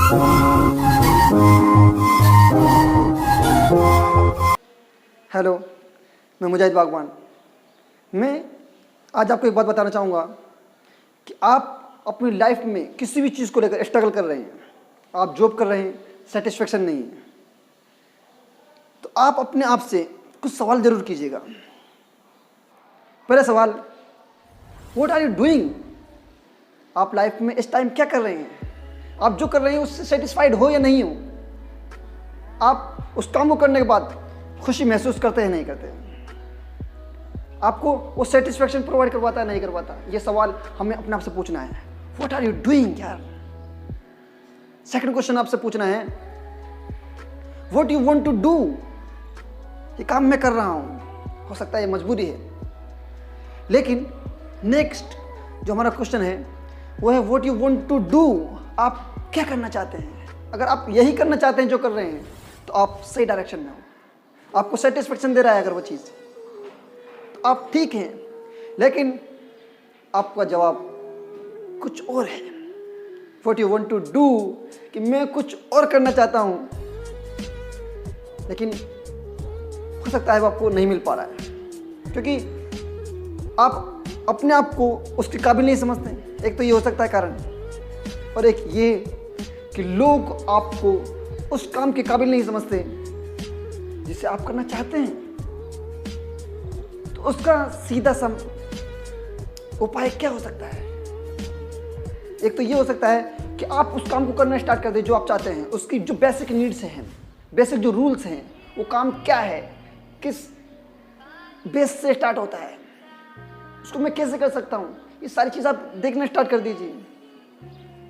Hello, मैं मुजाहिद बागवान। मैं आज आपको एक बात बताना चाहूँगा कि आप अपनी लाइफ में किसी भी चीज़ को लेकर स्ट्रगल कर रहे हैं, आप जॉब कर रहे हैं, सेटिस्फेक्शन नहीं है, तो आप अपने आप से कुछ सवाल ज़रूर कीजिएगा। पहला सवाल, व्हाट आर यू डूइंग? आप लाइफ में इस टाइम क्या कर रहे हैं? आप जो कर रहे हैं उससे सेटिस्फाइड हो या नहीं हो? आप उस काम को करने के बाद खुशी महसूस करते हैं नहीं करते? आपको वो सेटिस्फेक्शन प्रोवाइड करवाता है नहीं करवाता? ये सवाल हमें अपने आप से पूछना है। व्हाट आर यू डूइंग यार? सेकंड क्वेश्चन आपसे पूछना है, what you want to do? ये काम मैं कर रहा हूं, हो सकता है ये मजबूरी है, लेकिन नेक्स्ट जो हमारा क्वेश्चन है वो है what you want to do? आप क्या करना चाहते हैं? अगर आप यही करना चाहते हैं जो कर रहे हैं तो आप सही डायरेक्शन में हो, आपको सेटिस्फेक्शन दे रहा है अगर वो चीज़, तो आप ठीक हैं। लेकिन आपका जवाब कुछ और है। What you want to do, कि मैं कुछ और करना चाहता हूं, लेकिन हो सकता है वो आपको नहीं मिल पा रहा है क्योंकि आप अपने आप को उसके काबिल नहीं समझते। एक तो ये हो सकता है कारण, और एक ये कि लोग आपको उस काम के काबिल नहीं समझते जिसे आप करना चाहते हैं। तो उसका सीधा सा उपाय क्या हो सकता है? एक तो ये हो सकता है कि आप उस काम को करना स्टार्ट कर दें जो आप चाहते हैं। उसकी जो बेसिक नीड्स हैं, बेसिक जो रूल्स हैं, वो काम क्या है, किस बेस से स्टार्ट होता है, उसको मैं कैसे कर सकता हूँ, ये सारी चीज़ आप देखना स्टार्ट कर दीजिए,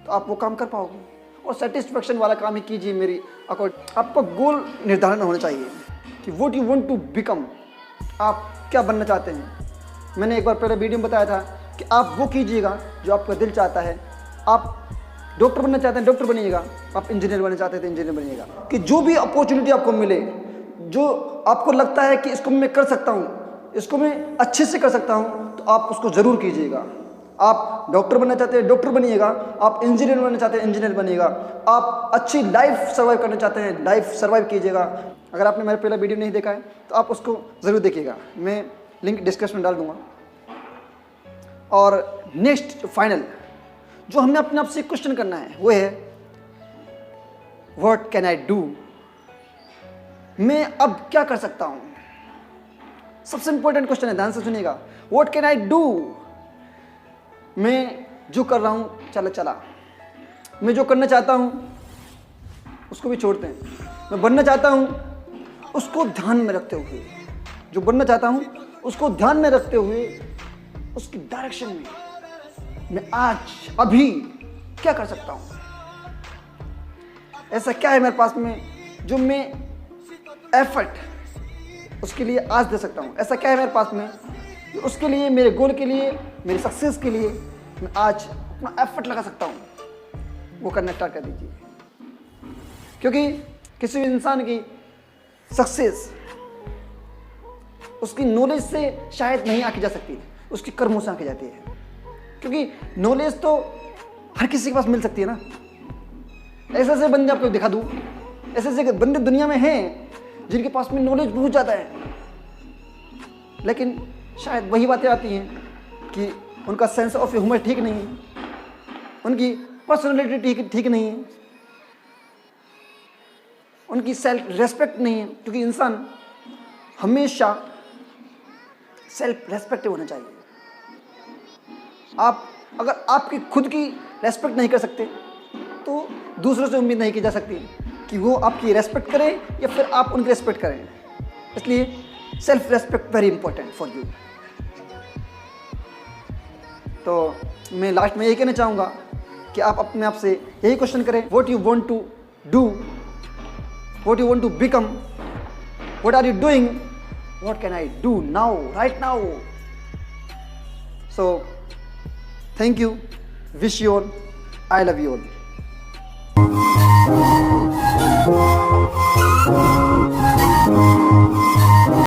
तो आप वो काम कर पाओगे। और सेटिस्फेक्शन वाला काम ही कीजिए मेरी अकॉर्डिंग। आपका गोल निर्धारण होना चाहिए कि what you want to become, आप क्या बनना चाहते हैं। मैंने एक बार पहले वीडियो में बताया था कि आप वो कीजिएगा जो आपका दिल चाहता है। आप डॉक्टर बनना चाहते हैं, डॉक्टर बनिएगा। आप इंजीनियर बनना चाहते हैं तो इंजीनियर बनिएगा। कि जो भी अपॉर्चुनिटी आपको मिले, जो आपको लगता है कि इसको मैं कर सकता हूँ, इसको मैं अच्छे से कर सकता हूँ, तो आप उसको ज़रूर कीजिएगा। आप डॉक्टर बनना चाहते हैं, डॉक्टर बनिएगा। आप इंजीनियर बनना चाहते हैं, इंजीनियर बनिएगा। आप अच्छी लाइफ सर्वाइव करना चाहते हैं, लाइफ सर्वाइव कीजिएगा। अगर आपने मेरा पहला वीडियो नहीं देखा है तो आप उसको ज़रूर देखिएगा, मैं लिंक डिस्क्रिप्शन में डाल दूंगा। और नेक्स्ट फाइनल जो हमने अपने आप से क्वेश्चन करना है वो है व्हाट कैन आई डू? मैं अब क्या कर सकता हूँ? सबसे इंपॉर्टेंट क्वेश्चन है, ध्यान से सुनिएगा। What can I do? मैं जो कर रहा हूँ चला, मैं जो करना चाहता हूँ उसको भी छोड़ते हैं। मैं बनना चाहता हूँ उसको ध्यान में रखते हुए, जो बनना चाहता हूँ उसको ध्यान में रखते हुए उसकी डायरेक्शन में मैं आज अभी क्या कर सकता हूँ? ऐसा क्या है मेरे पास में जो मैं एफर्ट उसके लिए आज दे सकता हूँ? ऐसा क्या है मेरे पास में जो उसके लिए, मेरे गोल के लिए, मेरे सक्सेस के लिए मैं आज अपना एफर्ट लगा सकता हूँ? वो करना स्टार्ट कर दीजिए, क्योंकि किसी भी इंसान की सक्सेस उसकी नॉलेज से शायद नहीं आकी जा सकती, उसकी कर्मों से आकी जाती है। क्योंकि नॉलेज तो हर किसी के पास मिल सकती है ना। ऐसे ऐसे बंदे आपको दिखा दूँ, ऐसे ऐसे बंदे दुनिया में हैं जिनके पास में नॉलेज बहुत ज़्यादा है, लेकिन शायद वही बातें आती हैं कि उनका सेंस ऑफ ह्यूमर ठीक नहीं है, उनकी पर्सनैलिटी ठीक नहीं है, उनकी सेल्फ रेस्पेक्ट नहीं है। क्योंकि इंसान हमेशा सेल्फ रेस्पेक्टिव होना चाहिए। आप अगर आपकी खुद की रेस्पेक्ट नहीं कर सकते तो दूसरों से उम्मीद नहीं की जा सकती कि वो आपकी रेस्पेक्ट करें या फिर आप उनकी रेस्पेक्ट करें। इसलिए self respect very important for you. तो मैं लास्ट में यही कहना चाहूँगा कि आप अपने आप से यही क्वेश्चन करें, what you want to do, what you want to become, what are you doing, what can I do now, right now. So thank you, wish you all, I love you all.